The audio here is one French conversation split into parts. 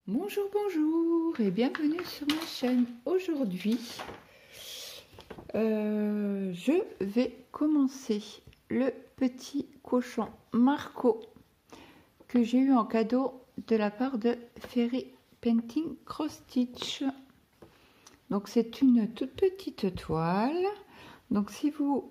Bonjour, bonjour et bienvenue sur ma chaîne. Aujourd'hui, je vais commencer le petit cochon Marco que j'ai eu en cadeau de la part de Fairy Painting Cross Stitch. Donc c'est une toute petite toile. Donc si vous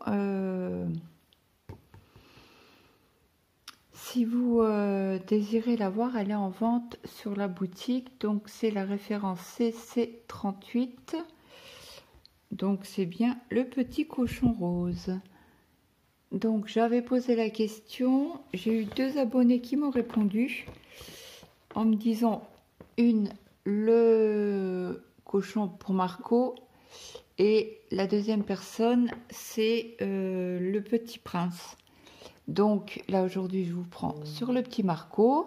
désirez la voir, elle est en vente sur la boutique. Donc c'est la référence CC38. Donc c'est bien le petit cochon rose. Donc j'avais posé la question. J'ai eu 2 abonnés qui m'ont répondu en me disant le cochon pour Marco et la deuxième personne c'est le petit prince. Donc là aujourd'hui je vous prends sur le petit Marco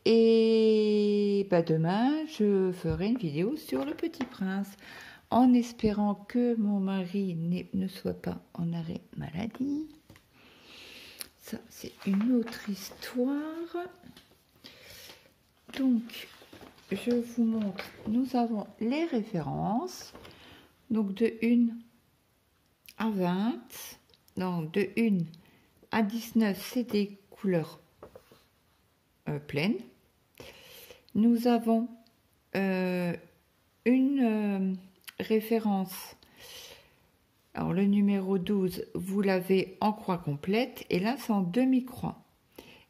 et demain je ferai une vidéo sur le petit prince en espérant que mon mari ne soit pas en arrêt maladie. Ça c'est une autre histoire. Donc je vous montre, nous avons les références, donc de 1 à 20, donc de 1 à 19 c'est des couleurs pleines. Nous avons une référence, alors le numéro 12 vous l'avez en croix complète et là c'est en demi-croix,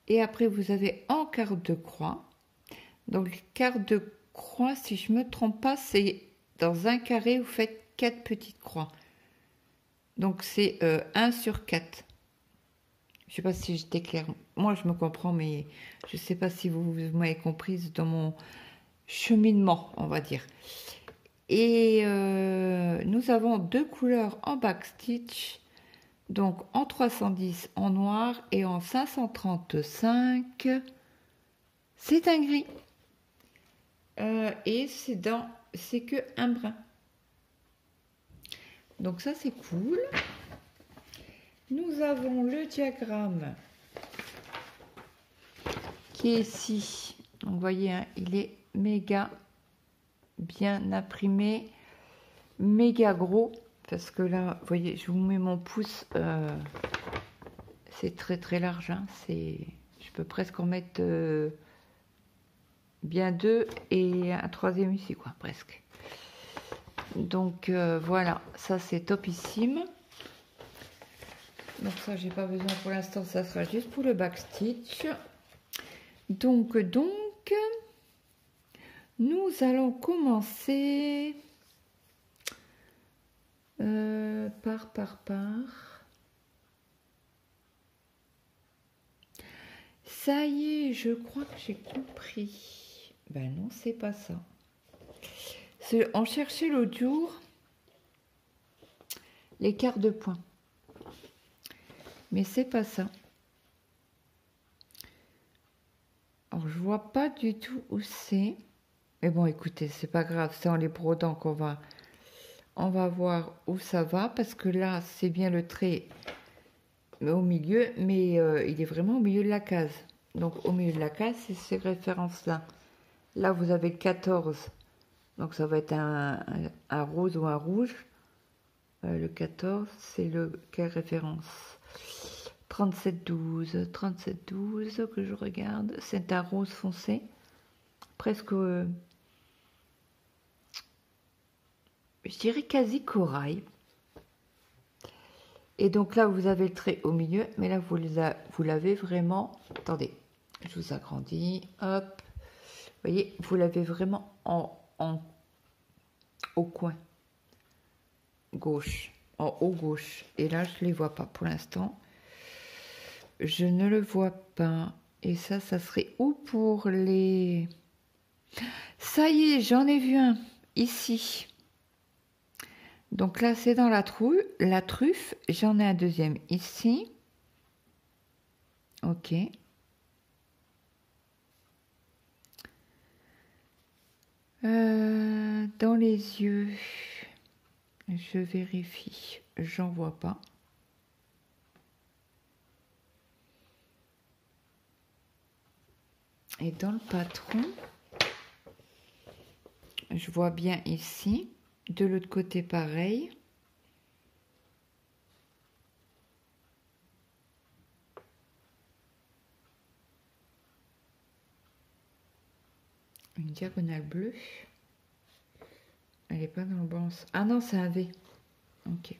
et après vous avez en quart de croix. Donc quart de croix, si je me trompe pas, c'est dans un carré vous faites 4 petites croix, donc c'est 1 sur 4. Je sais pas si j'étais claire. Moi, je me comprends, mais je sais pas si vous m'avez comprise dans mon cheminement, on va dire. Et nous avons 2 couleurs en backstitch, donc en 310 en noir et en 535 c'est un gris. Et c'est que un brun. Donc ça c'est cool. Nous avons le diagramme qui est ici. Donc, vous voyez, hein, il est méga bien imprimé, méga gros. Parce que là, vous voyez, je vous mets mon pouce. C'est très très large. Hein, je peux presque en mettre bien 2 et un troisième ici, quoi, presque. Donc voilà, ça c'est topissime. Donc ça, j'ai pas besoin pour l'instant, ça sera juste pour le backstitch. Donc, nous allons commencer par. Ça y est, je crois que j'ai compris. Ben non, c'est pas ça. On cherchait l'autre jour les quarts de points. Mais c'est pas ça. Alors, je vois pas du tout où c'est. Mais bon, écoutez, c'est pas grave. C'est en les brodant qu'on va... On va voir où ça va. Parce que là, c'est bien le trait au milieu. Mais il est vraiment au milieu de la case. Donc, au milieu de la case, c'est ces références-là. Là, vous avez 14. Donc, ça va être un rose ou un rouge. Le 14, c'est quelle référence? 37-12, 37-12 que je regarde, c'est un rose foncé, presque, je dirais quasi corail. Et donc là, vous avez le trait au milieu, mais là, vous l'avez vraiment, attendez, je vous agrandis, hop, vous voyez, vous l'avez vraiment au coin gauche, en haut gauche. Et là, je ne les vois pas pour l'instant. Je ne le vois pas. Et ça serait où pour les... Ça y est, j'en ai vu un ici. Donc là, c'est dans la truffe. J'en ai un deuxième ici. Ok. Dans les yeux, je vérifie. J'en vois pas. Et dans le patron, Je vois bien ici. De l'autre côté, pareil. Une diagonale bleue. Elle n'est pas dans le bon sens. Ah non, c'est un V. Ok.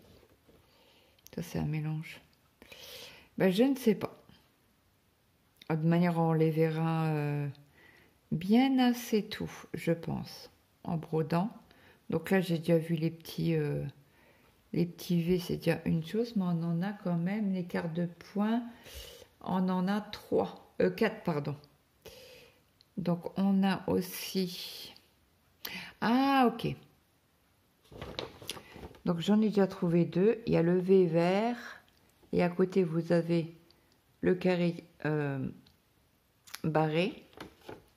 Ça, c'est un mélange. Ben, je ne sais pas. De manière, on les verra bien assez tout, je pense, en brodant. Donc là, j'ai déjà vu les petits V, c'est déjà une chose, mais on en a quand même, les quarts de points, on en a 4, pardon. Donc on a aussi... Ah, ok. Donc j'en ai déjà trouvé 2. Il y a le V vert, et à côté, vous avez le carré barré.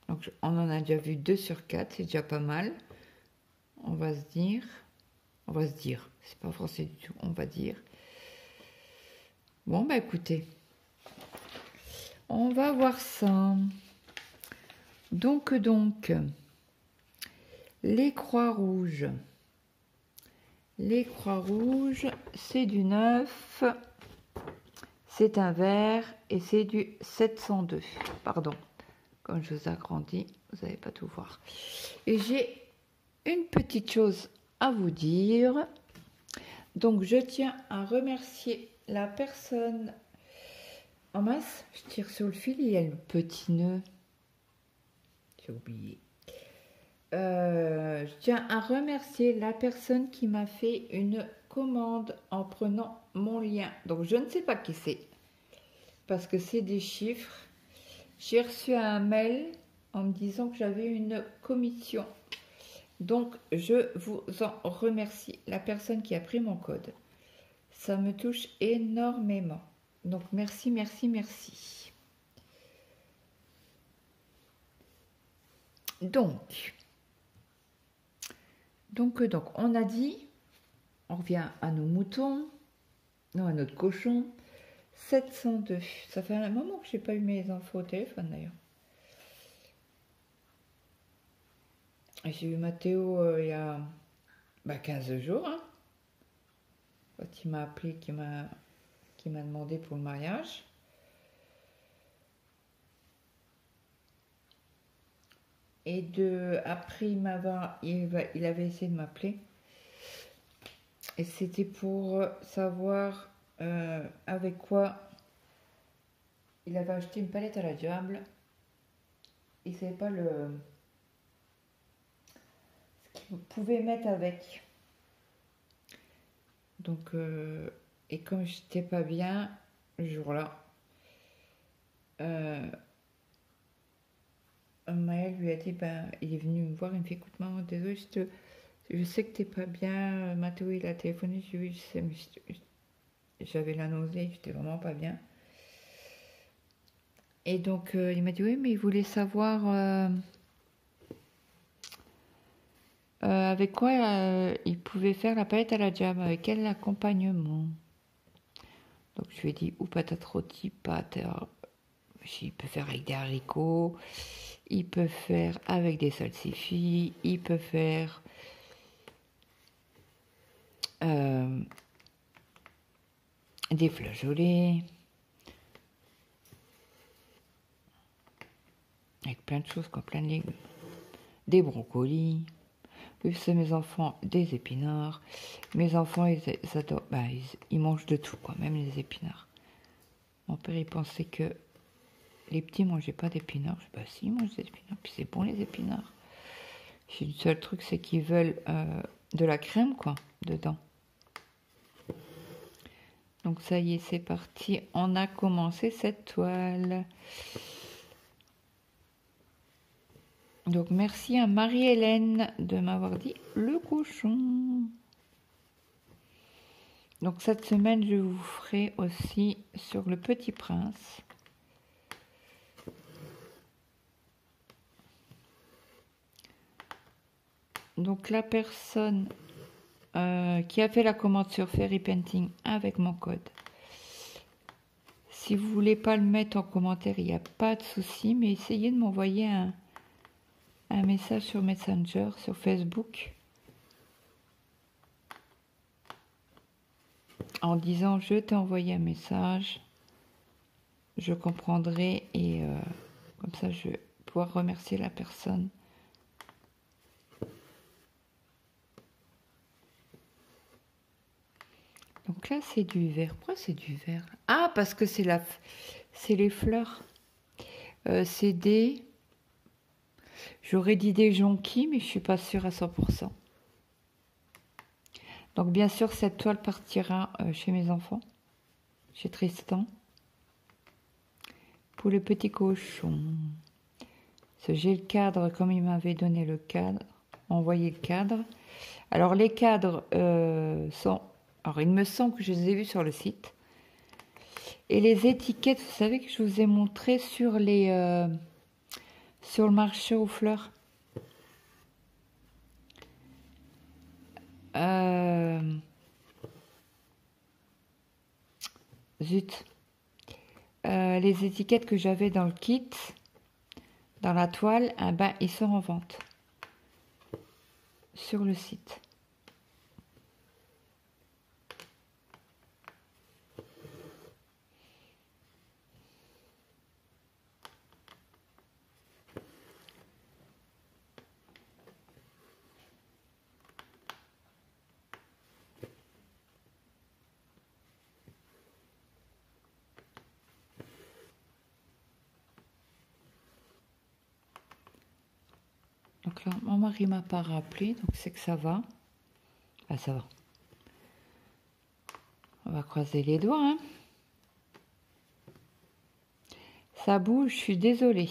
Donc on en a déjà vu 2 sur 4, c'est déjà pas mal. On va se dire, c'est pas français du tout, on va dire. Bon, bah écoutez, on va voir ça. Donc, les croix rouges. Les croix rouges, c'est du 9, c'est un vert et c'est du 702. Pardon, comme je vous agrandis, vous n'allez pas tout voir. Et j'ai une petite chose à vous dire. Donc, je tiens à remercier la personne. En masse, je tire sur le fil, il y a le petit nœud. J'ai oublié. Je tiens à remercier la personne qui m'a fait une commande en prenant mon lien. Donc, je ne sais pas qui c'est, parce que c'est des chiffres. J'ai reçu un mail en me disant que j'avais une commission. Donc, je vous en remercie, la personne qui a pris mon code. Ça me touche énormément. Donc, merci, merci, merci. Donc, on a dit, on revient à nos moutons, non, à notre cochon, 702. Ça fait un moment que je n'ai pas eu mes infos au téléphone d'ailleurs. J'ai eu Mathéo il y a 15 jours. Hein, quand il m'a appelé, qui m'a demandé pour le mariage. Et après, il avait essayé de m'appeler. Et c'était pour savoir avec quoi il avait acheté une palette à la diable. Il ne savait pas ce qu'il pouvait mettre avec. Donc, et comme j'étais pas bien le jour-là, Maël lui a dit, il est venu me voir, il me fait, écoute maman, désolé, je sais que t'es pas bien, Mathéo il a téléphoné, je lui ai dit, oui, je sais, mais j'avais la nausée, j'étais vraiment pas bien. Et donc il m'a dit, oui, mais il voulait savoir avec quoi il pouvait faire la palette à la jam, avec quel accompagnement. Donc je lui ai dit, ou patate rôtie, pâte, il peut faire avec des haricots, il peut faire avec des salsifis, il peut faire des flageolets, avec plein de choses, quoi, plein de légumes, des brocolis. C'est mes enfants, des épinards. Mes enfants, ils adorent, ils mangent de tout, quoi, même les épinards. Mon père, il pensait que les petits mangeaient pas d'épinards. Je dis, si, ils mangent des épinards, puis c'est bon les épinards. Le seul truc, c'est qu'ils veulent de la crème, quoi, dedans. Donc ça y est, c'est parti. On a commencé cette toile. Donc merci à Marie-Hélène de m'avoir dit le cochon. Donc cette semaine, je vous ferai aussi sur le Petit Prince. Donc la personne qui a fait la commande sur Fairy Painting avec mon code. Si vous voulez pas le mettre en commentaire, il n'y a pas de souci, mais essayez de m'envoyer un message sur Messenger, sur Facebook, en disant je t'ai envoyé un message, je comprendrai et comme ça je vais pouvoir remercier la personne. Donc là c'est du vert. Pourquoi c'est du vert? Ah, parce que c'est les fleurs. C'est des... J'aurais dit des jonquilles, mais je suis pas sûre à 100%. Donc bien sûr cette toile partira chez mes enfants, chez Tristan. Pour les petits cochons. J'ai le cadre comme il m'avait donné le cadre, envoyé le cadre. Alors les cadres sont... Alors il me semble que je les ai vus sur le site. Et les étiquettes, vous savez que je vous ai montré sur le marché aux fleurs. Zut. Les étiquettes que j'avais dans le kit, dans la toile, eh ben, ils sont en vente sur le site. Donc là, mon mari m'a pas rappelé, donc c'est que ça va. Ah, ça va. On va croiser les doigts, hein. Ça bouge, je suis désolée.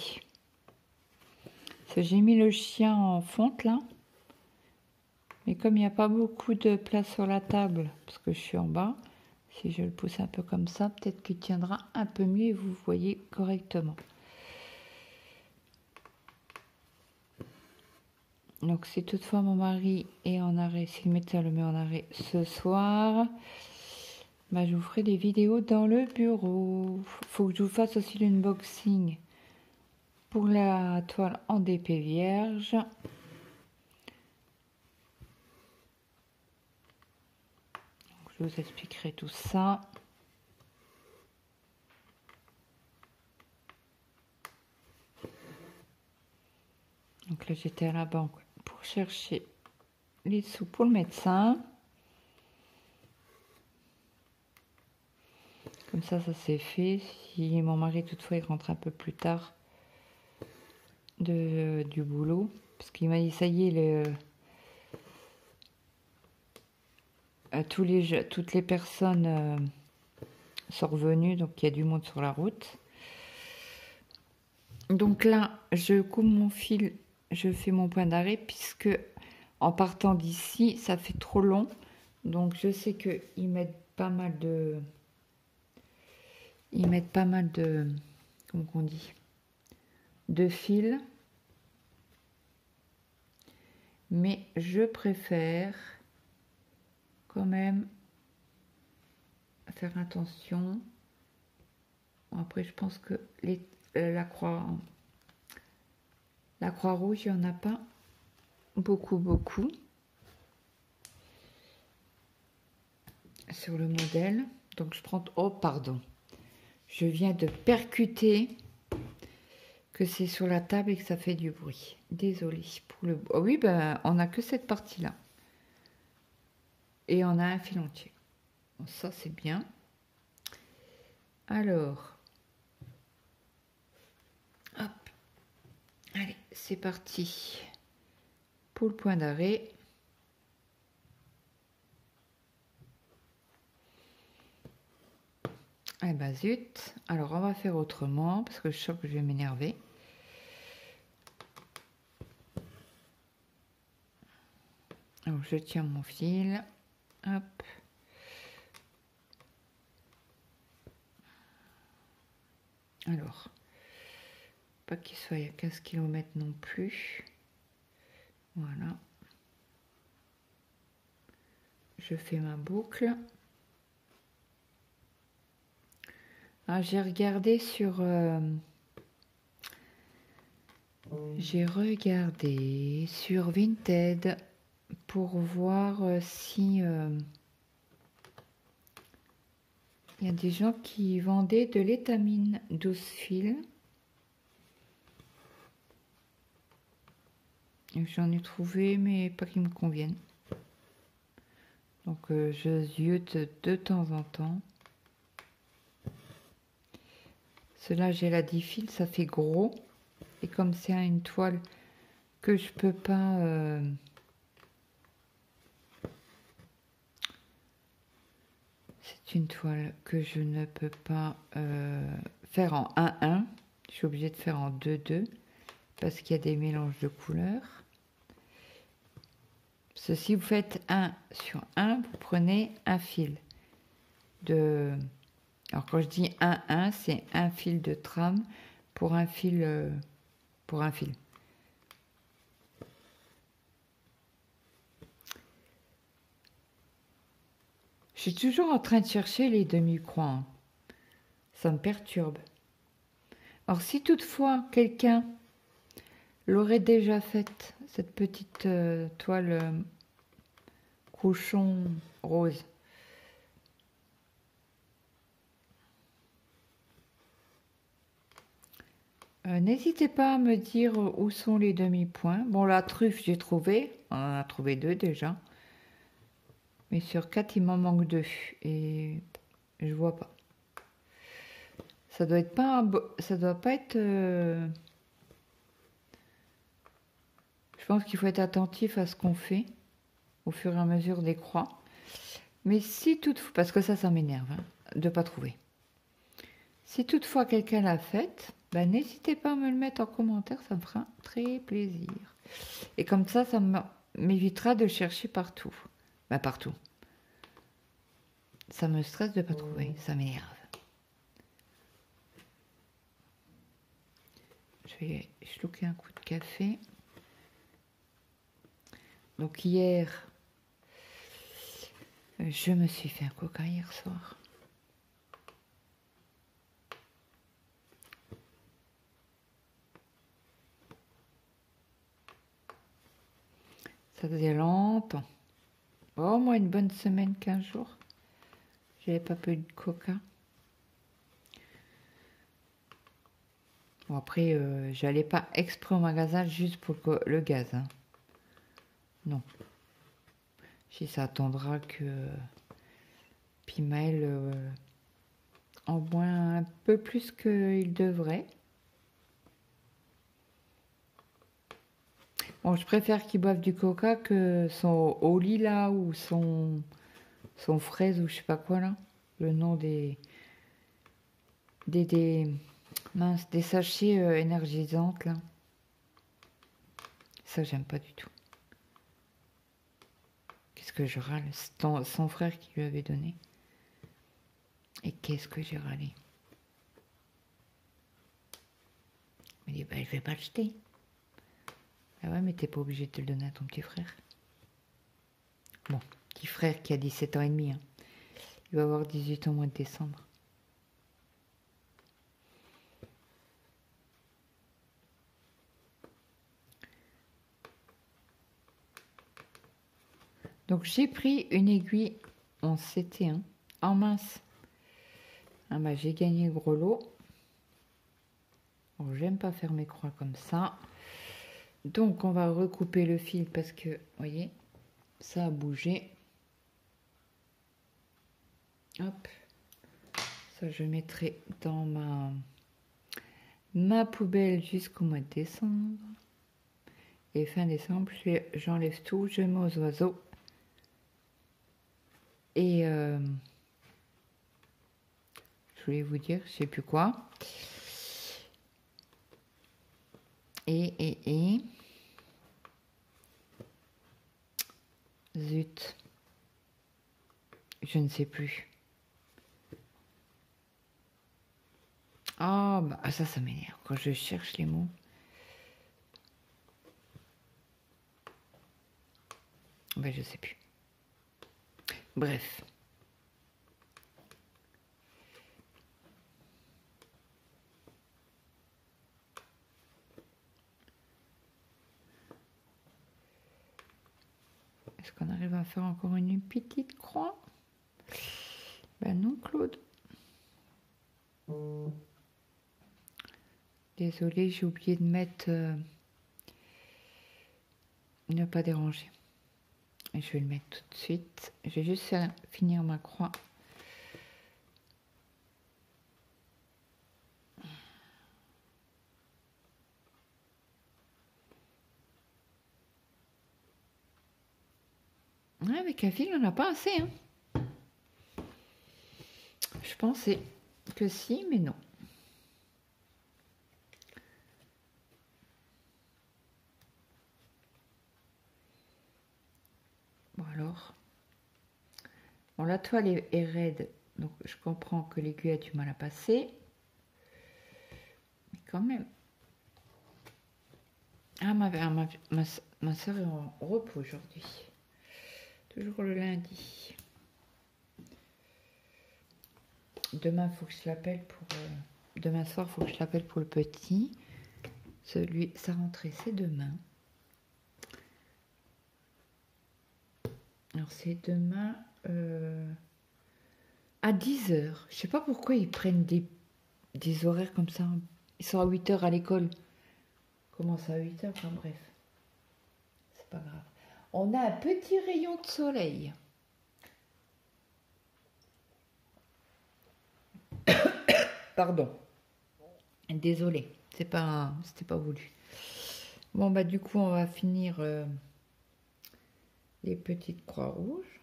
Parce que j'ai mis le chien en fonte, là. Mais comme il n'y a pas beaucoup de place sur la table, parce que je suis en bas, si je le pousse un peu comme ça, peut-être qu'il tiendra un peu mieux et vous voyez correctement. Donc si toutefois mon mari est en arrêt, si le médecin le met en arrêt ce soir, bah, je vous ferai des vidéos dans le bureau. Faut que je vous fasse aussi l'unboxing pour la toile en DP vierge. Donc, je vous expliquerai tout ça. Donc là j'étais à la banque pour chercher les sous pour le médecin. Comme ça c'est fait. Si mon mari toutefois il rentre un peu plus tard du boulot, parce qu'il m'a dit ça y est, toutes les personnes sont revenues, donc il y a du monde sur la route. Donc là je coupe mon fil, je fais mon point d'arrêt puisque en partant d'ici ça fait trop long. Donc je sais qu'ils mettent pas mal de... comment on dit, de fil, mais je préfère quand même faire attention. Après je pense que la Croix-Rouge, il n'y en a pas beaucoup sur le modèle. Donc je prends... Oh pardon, je viens de percuter que c'est sur la table et que ça fait du bruit. Désolée pour le... Oh oui, ben, on n'a que cette partie-là. Et on a un fil entier. Bon, ça, c'est bien. Alors. Hop. Allez, c'est parti. Pour le point d'arrêt. Eh ben zut. Alors, on va faire autrement parce que je sens que je vais m'énerver. Alors, je tiens mon fil. Hop. Alors, pas qu'il soit à 15 km non plus. Voilà. Je fais ma boucle. Ah, j'ai regardé sur J'ai regardé sur Vinted pour voir si il y a des gens qui vendaient de l'étamine 12 fils. J'en ai trouvé, mais pas qui me conviennent. Donc je ziote de temps en temps. Cela, j'ai la 10 fils, ça fait gros. Et comme c'est une toile que je peux pas... c'est une toile que je ne peux pas faire en 1-1. Je suis obligée de faire en 2-2 parce qu'il y a des mélanges de couleurs. Si vous faites 1 sur 1, vous prenez un fil de... Alors quand je dis 1-1, c'est un fil de trame pour un fil. Je suis toujours en train de chercher les demi-croix. Hein. Ça me perturbe. Alors si toutefois quelqu'un l'aurait déjà faite, cette petite toile cochon rose, n'hésitez pas à me dire où sont les demi-points. Bon, la truffe, j'ai trouvé. On en a trouvé 2 déjà. Mais sur 4, il m'en manque 2. Et je vois pas. Ça doit être pas ça doit pas être... Je pense qu'il faut être attentif à ce qu'on fait au fur et à mesure des croix. Mais si toutefois... Parce que ça m'énerve hein, de pas trouver. Si toutefois quelqu'un l'a faite, ben, n'hésitez pas à me le mettre en commentaire, ça me fera très plaisir. Et comme ça m'évitera de chercher partout. Ben, partout. Ça me stresse de ne pas trouver, ça m'énerve. Je vais chlouquer un coup de café. Donc hier, je me suis fait un coca hier soir. Ça faisait longtemps. Au moins une bonne semaine, 15 jours. J'avais pas bu de coca. Bon après, j'allais pas exprès au magasin juste pour le gaz. Hein. Non. Si ça attendra que Pimaël en boit un peu plus qu'il devrait. Bon, je préfère qu'il boive du coca que son au lit là ou son fraise ou je sais pas quoi là. Le nom des sachets énergisantes là. Ça j'aime pas du tout. Qu'est-ce que je râle, son frère qui lui avait donné. Et qu'est-ce que j'ai râlé. Il me dit bah je vais pas l'acheter. Ah ouais mais t'es pas obligé de te le donner à ton petit frère. Bon, petit frère qui a 17 ans et demi. Hein. Il va avoir 18 ans au mois de décembre. Donc j'ai pris une aiguille en CT1, en mince. Ah bah, j'ai gagné le gros lot. Bon, j'aime pas faire mes croix comme ça. Donc on va recouper le fil parce que, vous voyez, ça a bougé. Hop. Ça je mettrai dans ma poubelle jusqu'au mois de décembre. Et fin décembre, j'enlève tout, je mets aux oiseaux. Et je voulais vous dire, je sais plus quoi. Et zut, je ne sais plus. Ah, bah ça m'énerve quand je cherche les mots. Ben, je sais plus. Bref. Est-ce qu'on arrive à faire encore une petite croix? Ben non, Claude. Désolée, j'ai oublié de mettre ne pas déranger. Et je vais le mettre tout de suite. Je vais juste finir ma croix. Ouais, avec un fil, on n'a pas assez. Hein. Je pensais que si, mais non. Bon alors. Bon, la toile est raide, donc je comprends que l'aiguille a du mal à passer. Mais quand même. Ah, ma soeur est en repos aujourd'hui. Toujours le lundi. Demain, faut que je l'appelle pour... demain soir, il faut que je l'appelle pour le petit. Sa rentrée, c'est demain. Alors, c'est demain à 10h. Je sais pas pourquoi ils prennent des horaires comme ça. Ils sont à 8h à l'école. Comment ça, à 8h? Enfin, bref. C'est pas grave. On a un petit rayon de soleil. Pardon. Désolée. C'était pas voulu. Bon, bah, du coup, on va finir les petites croix rouges.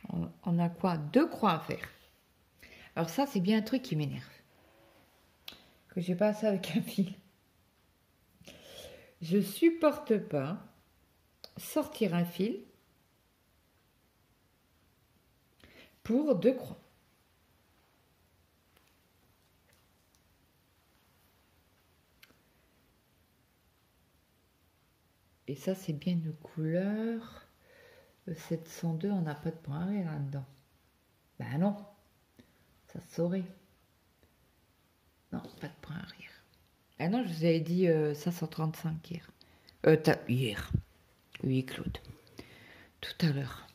On a quoi? 2 croix à faire. Alors ça, c'est bien un truc qui m'énerve. Que j'ai pas ça avec un fil. Je supporte pas sortir un fil pour 2 croix. Et ça, c'est bien une couleur. Le 702, on n'a pas de point arrière là-dedans. Ben non, ça se saurait. Non, pas de point arrière. Ah non, je vous avais dit 535 hier. Hier. Oui, Claude. Tout à l'heure.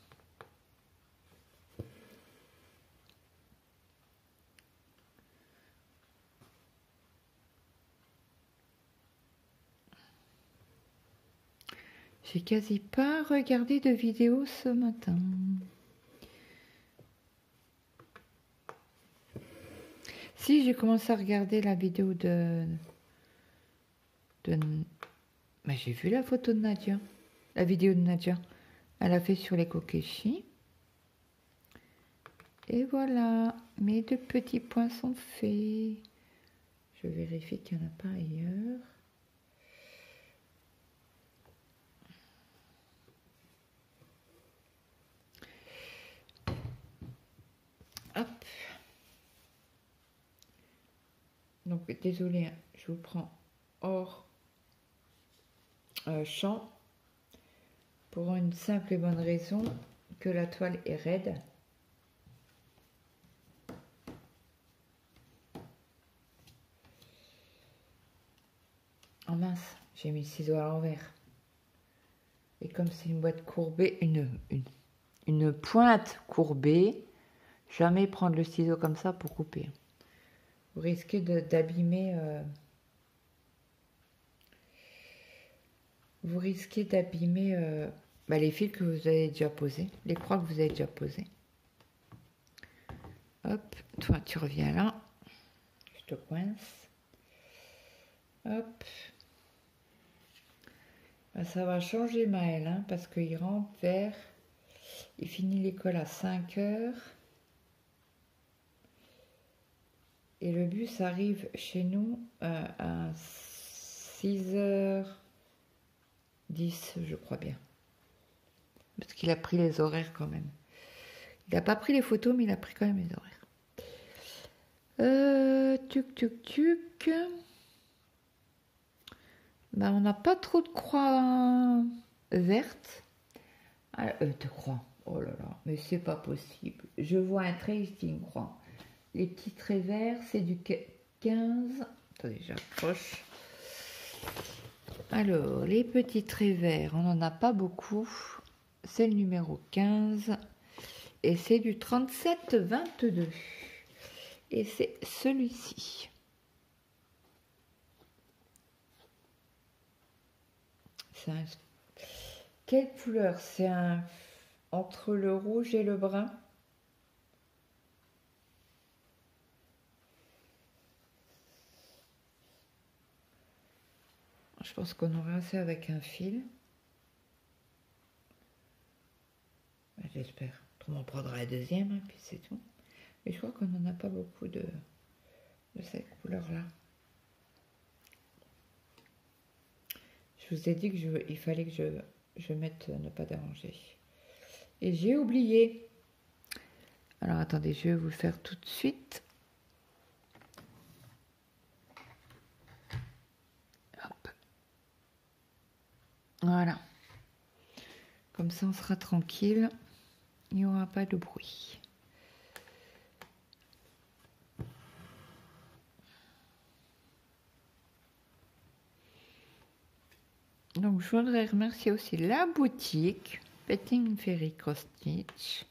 J'ai quasi pas regardé de vidéo ce matin. Si, j'ai commencé à regarder la vidéo mais j'ai vu la photo de Nadia. La vidéo de Nadia. Elle a fait sur les kokeshi. Et voilà. Mes 2 petits points sont faits. Je vérifie qu'il n'y en a pas ailleurs. Hop. Donc, désolé, hein, je vous prends hors champ pour une simple et bonne raison que la toile est raide. Oh mince, j'ai mis le ciseau à l'envers. Et comme c'est une boîte courbée, une pointe courbée, jamais prendre le ciseau comme ça pour couper. Vous risquez d'abîmer les fils que vous avez déjà posés, les croix que vous avez déjà posées. Hop, toi tu reviens là, je te coince. Hop. Ben, ça va changer Maël, hein, parce qu'il rentre vers... Il finit l'école à 5h. Et le bus arrive chez nous à 6h10, je crois bien. Parce qu'il a pris les horaires quand même. Il n'a pas pris les photos, mais il a pris quand même les horaires. Tuc. Ben, on n'a pas trop de croix vertes. Ah, de croix. Oh là là, mais c'est pas possible. Je vois un trait, je dis une croix. Les petits traits verts, c'est du 15. Attendez, j'approche. Alors, les petits traits verts, on n'en a pas beaucoup. c'est le numéro 15 et c'est du 37-22 et c'est celui-ci. Quelle couleur? C'est un entre le rouge et le brun. Je pense qu'on aura assez avec un fil. J'espère. On en prendra la deuxième, puis c'est tout. Mais je crois qu'on n'en a pas beaucoup de cette couleur-là. Je vous ai dit qu'il fallait que je mette ne pas déranger. Et j'ai oublié. Alors attendez, je vais vous le faire tout de suite. Hop. Voilà. Comme ça, on sera tranquille. Il n'y aura pas de bruit. Donc, je voudrais remercier aussi la boutique Petting Fairy Cross Stitch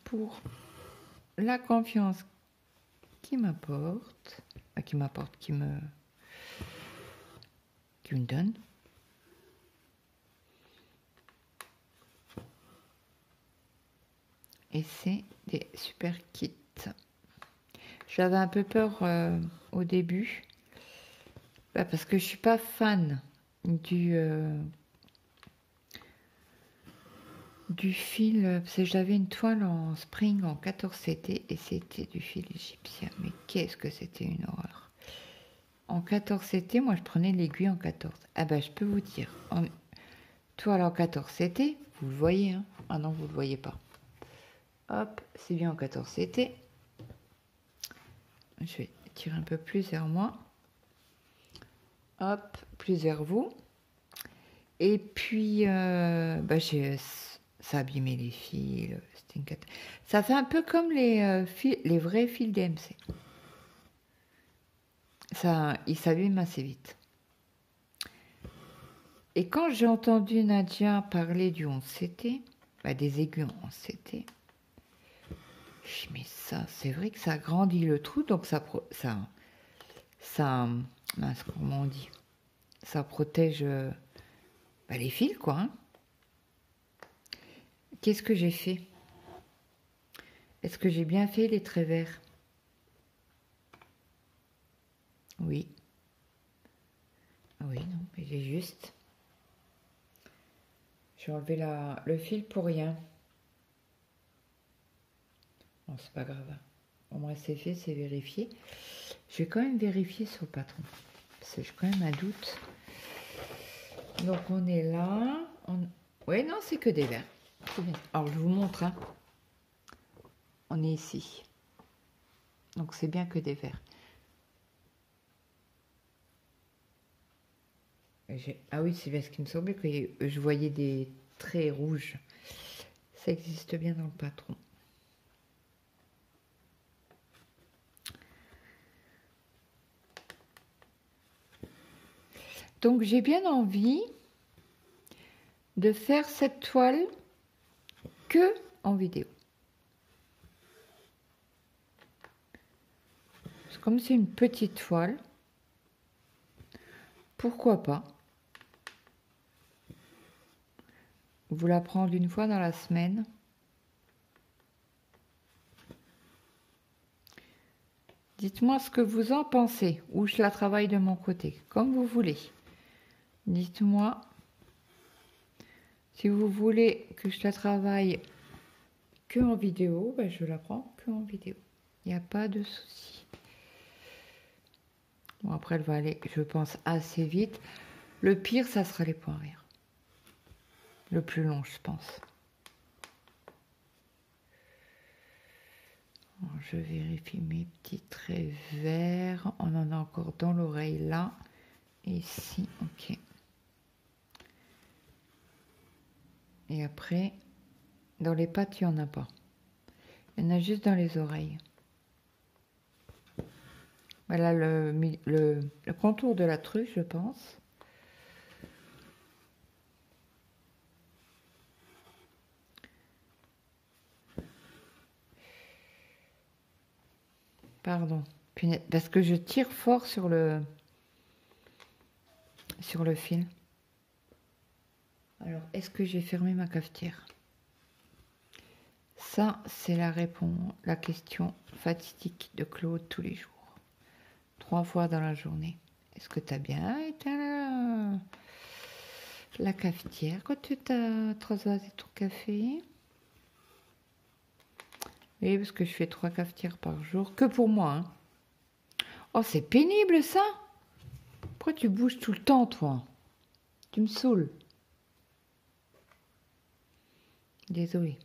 pour la confiance qui m'apporte, qui me donne. Et c'est des super kits. J'avais un peu peur au début, parce que je suis pas fan du fil, parce que j'avais une toile en spring en 14 CT et c'était du fil égyptien. Mais qu'est-ce que c'était une horreur. En 14 CT, moi je prenais l'aiguille en 14. Ah ben je peux vous dire, en toile en 14 CT, vous le voyez, hein? Ah non, vous le voyez pas. Hop, c'est bien en 14 CT. Je vais tirer un peu plus vers moi. Hop, plus vers vous. Et puis, ça a abîmé les fils. Ça fait un peu comme les vrais fils DMC. Ils s'abîment assez vite. Et quand j'ai entendu Nadia parler du 11 CT, des aiguilles en 11 CT, je dis, mais ça, c'est vrai que ça agrandit le trou, donc mince, comment on dit, ça protège les fils, quoi. Hein. Qu'est-ce que j'ai fait? Est-ce que j'ai bien fait les traits verts? Oui. Oui, non, mais j'ai juste. J'ai enlevé le fil pour rien. Bon, c'est pas grave. Au moins c'est fait, c'est vérifié. Je vais quand même vérifier sur le patron. Parce que j'ai quand même un doute. Donc on est là. Oui, non, c'est que des verres. Très bien. Alors je vous montre. Hein. On est ici. Donc c'est bien que des verres. Ah oui, c'est bien ce qui me semblait que je voyais des traits rouges. Ça existe bien dans le patron. Donc j'ai bien envie de faire cette toile que en vidéo. Comme c'est une petite toile, pourquoi pas vous la prendre une fois dans la semaine. Dites-moi ce que vous en pensez, ou je la travaille de mon côté, comme vous voulez. Dites-moi si vous voulez que je la travaille que en vidéo, je la prends que en vidéo. Il n'y a pas de souci. Bon, après, elle va aller, je pense, assez vite. Le pire, ça sera les points verts. Le plus long, je pense. Alors, je vérifie mes petits traits verts. On en a encore dans l'oreille là. Et ici, ok. Et après, dans les pattes, il n'y en a pas. Il y en a juste dans les oreilles. Voilà le contour de la truffe, je pense. Pardon, punaise, parce que je tire fort sur le fil. Alors, est-ce que j'ai fermé ma cafetière? Ça, c'est la réponse, la question fatidique de Claude tous les jours. 3 fois dans la journée. Est-ce que tu as bien éteint la cafetière quand tu t'as transvasé ton café? Oui, parce que je fais 3 cafetières par jour, que pour moi. Hein. Oh, c'est pénible ça! Pourquoi tu bouges tout le temps, toi? Tu me saoules. Désolée.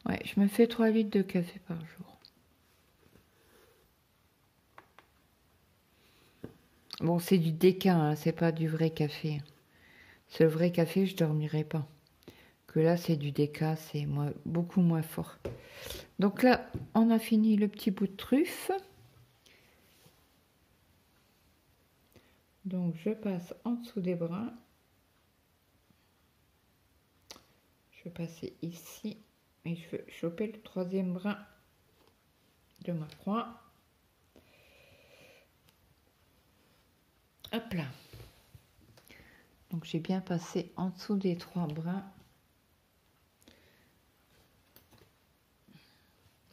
Ouais, je me fais 3 litres de café par jour. Bon, c'est du déca, hein, c'est pas du vrai café. Ce vrai café, je dormirai pas. Que là, c'est du déca, c'est beaucoup moins fort. Donc là, on a fini le petit bout de truffe. Donc, je passe en dessous des brins. Je vais passer ici. Et je vais choper le 3e brin de ma croix. Hop là. Donc, j'ai bien passé en dessous des 3 brins.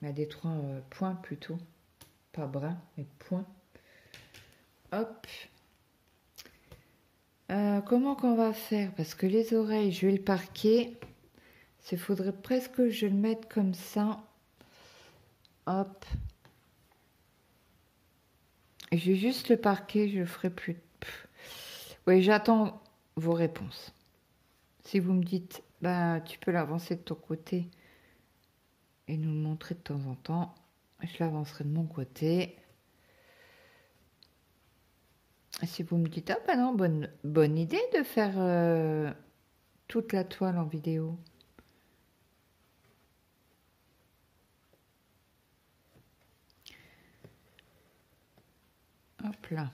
Des 3 points plutôt. Pas brins, mais points. Hop. Comment qu'on va faire? Parce que les oreilles, je vais le parquer. Il faudrait presque que je le mette comme ça. Hop. Je vais juste le parquer, je le ferai plus. Oui, j'attends vos réponses. Si vous me dites, bah, tu peux l'avancer de ton côté et nous le montrer de temps en temps, je l'avancerai de mon côté. Si vous me dites, ah bah non, bonne idée de faire toute la toile en vidéo. Hop là.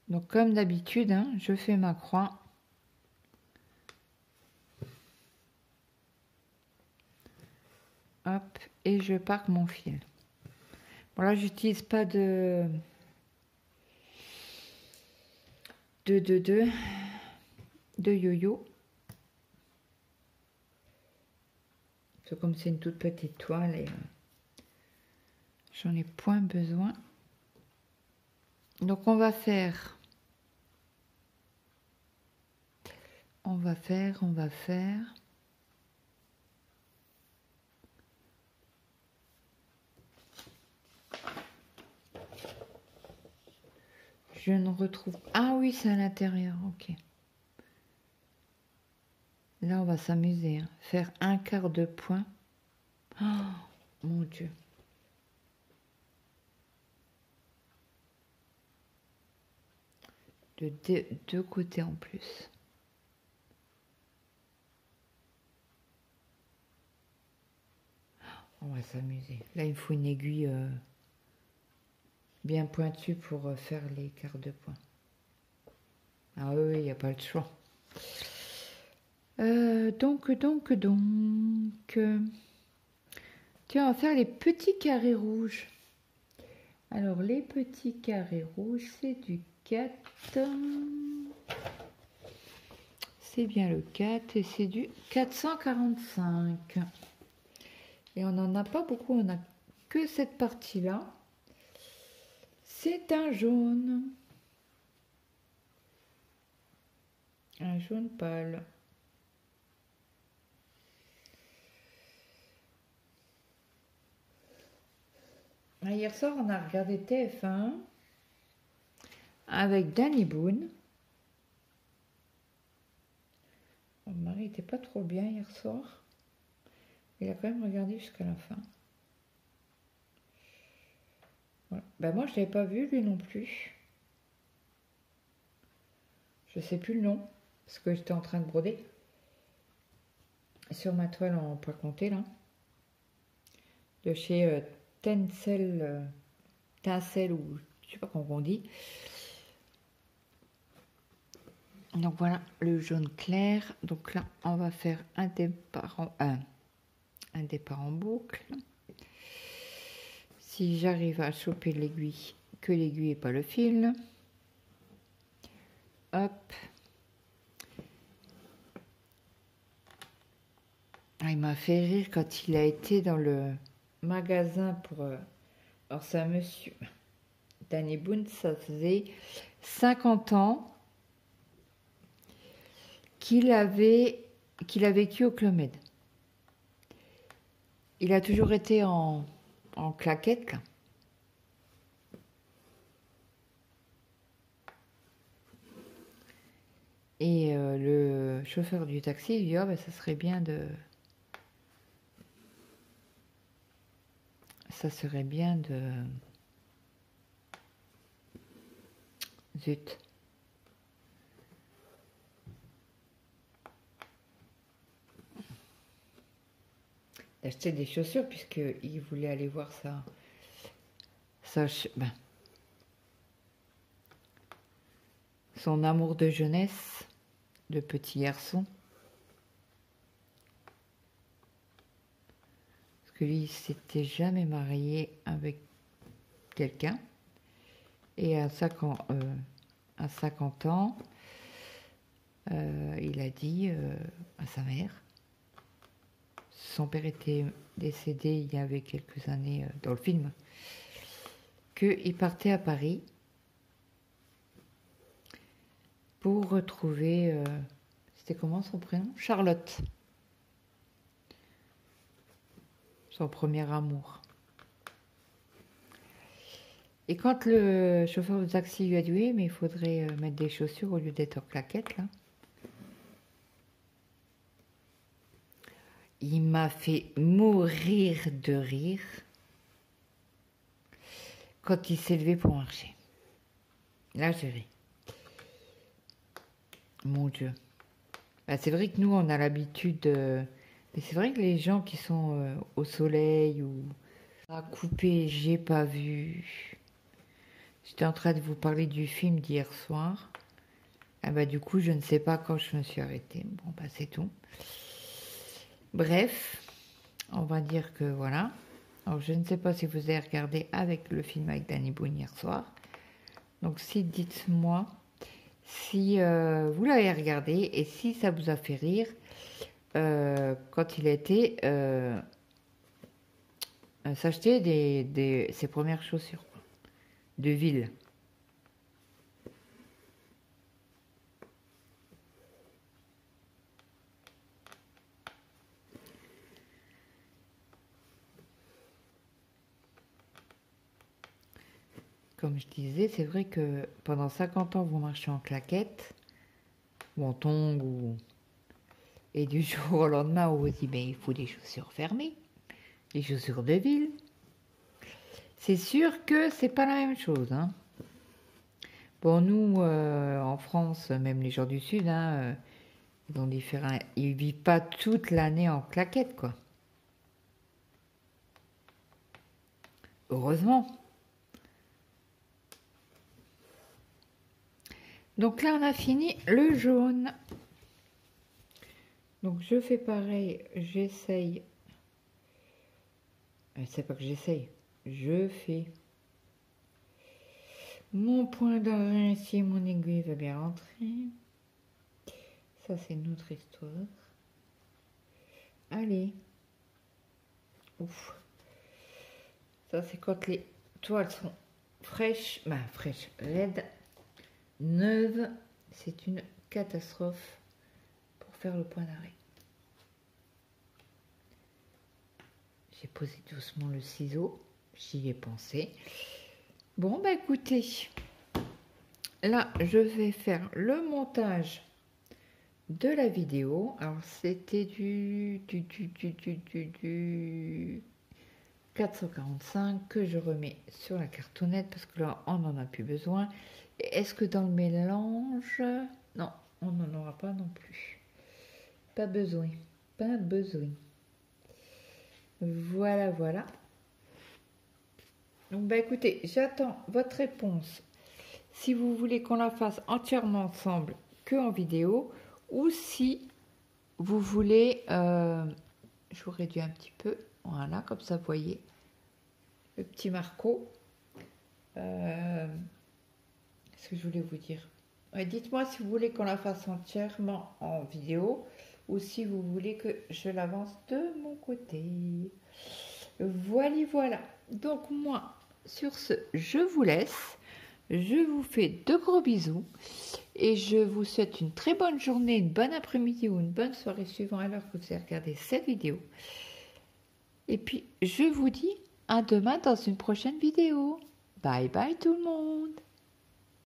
Donc comme d'habitude, hein, je fais ma croix. Hop, et je parque mon fil. Bon là, j'utilise pas de yo-yo. Comme c'est une toute petite toile et j'en ai point besoin. Donc on va faire. Je ne retrouve. Ah oui, c'est à l'intérieur, ok. Là, on va s'amuser. Hein. Faire 1/4 de point. Oh, mon Dieu. De deux côtés en plus. On va s'amuser. Là, il faut une aiguille bien pointue pour faire les quarts de point. Ah oui, il n'y a pas le choix. Donc. Tiens, on va faire les petits carrés rouges. Alors, les petits carrés rouges, c'est du 4. C'est bien le 4 et c'est du 445. Et on n'en a pas beaucoup, on n'a que cette partie-là. C'est un jaune. Un jaune pâle. Hier soir, on a regardé TF1 avec Danny Boone. Mon mari n'était pas trop bien hier soir. Il a quand même regardé jusqu'à la fin. Voilà. Ben moi, je ne l'avais pas vu, lui non plus. Je ne sais plus le nom, parce que j'étais en train de broder. Sur ma toile en pas compté, là. de chez Tencel ou je sais pas comment on dit. Donc voilà le jaune clair. Donc là, on va faire un départ en boucle. Si j'arrive à choper l'aiguille, que l'aiguille et pas le fil. Hop. Il m'a fait rire quand il a été dans le magasin pour... alors c'est un monsieur, Danny Boone, ça faisait 50 ans qu'il a vécu au Club Med. Il a toujours été en claquette, là. Et le chauffeur du taxi lui dit oh, ben, ça serait bien de... Zut. D'acheter des chaussures puisqu'il voulait aller voir son amour de jeunesse, de petit garçon. Parce que lui, il s'était jamais marié avec quelqu'un. Et à 50 ans, il a dit à sa mère, son père était décédé il y avait quelques années dans le film, qu'il partait à Paris pour retrouver, c'était comment son prénom? Charlotte, son premier amour. Et quand le chauffeur de taxi lui a dit oui, mais il faudrait mettre des chaussures au lieu d'être en claquette, là. Il m'a fait mourir de rire quand il s'est levé pour marcher. Là, j'ai ri. Mon Dieu. Bah, c'est vrai que nous, on a l'habitude... Mais c'est vrai que les gens qui sont au soleil ou à couper, j'ai pas vu. J'étais en train de vous parler du film d'hier soir. Ah bah, du coup, je ne sais pas quand je me suis arrêtée. Bon, bah, c'est tout. Bref, on va dire que voilà. Alors, je ne sais pas si vous avez regardé avec le film avec Danny Boone hier soir. Donc, si, dites-moi si vous l'avez regardé et si ça vous a fait rire quand il a été s'acheter ses premières chaussures de ville. Comme je disais, c'est vrai que pendant 50 ans, vous marchez en claquettes, ou en tongs, et du jour au lendemain, on vous dit, mais il faut des chaussures fermées, des chaussures de ville. C'est sûr que c'est pas la même chose, hein. Bon, nous, en France, même les gens du Sud, hein, ils vivent pas toute l'année en claquettes, quoi. Heureusement. Donc là, on a fini le jaune. Donc je fais pareil, j'essaye. C'est pas que j'essaye, je fais mon point d'arrêt si mon aiguille va bien rentrer. Ça, c'est une autre histoire. Allez. Ouf. Ça, c'est quand les toiles sont fraîches, raides, neuves. C'est une catastrophe pour faire le point d'arrêt. J'ai posé doucement le ciseau. J'y ai pensé. Bon, bah écoutez. Là, je vais faire le montage de la vidéo. Alors, c'était du 445 que je remets sur la cartonnette parce que là, on n'en a plus besoin. Est-ce que dans le mélange... Non, on n'en aura pas non plus. Pas besoin. Pas besoin. Voilà, voilà. Donc, bah écoutez, j'attends votre réponse. Si vous voulez qu'on la fasse entièrement ensemble, que en vidéo, ou si vous voulez, je vous réduis un petit peu, voilà, comme ça, vous voyez, le petit Marco. Ce que je voulais vous dire. Ouais, dites-moi si vous voulez qu'on la fasse entièrement en vidéo ou si vous voulez que je l'avance de mon côté. Voilà, voilà. Donc moi, sur ce, je vous laisse. Je vous fais de gros bisous et je vous souhaite une très bonne journée, une bonne après-midi ou une bonne soirée suivant à l'heure que vous avez regardé cette vidéo. Et puis, je vous dis à demain dans une prochaine vidéo. Bye bye tout le monde.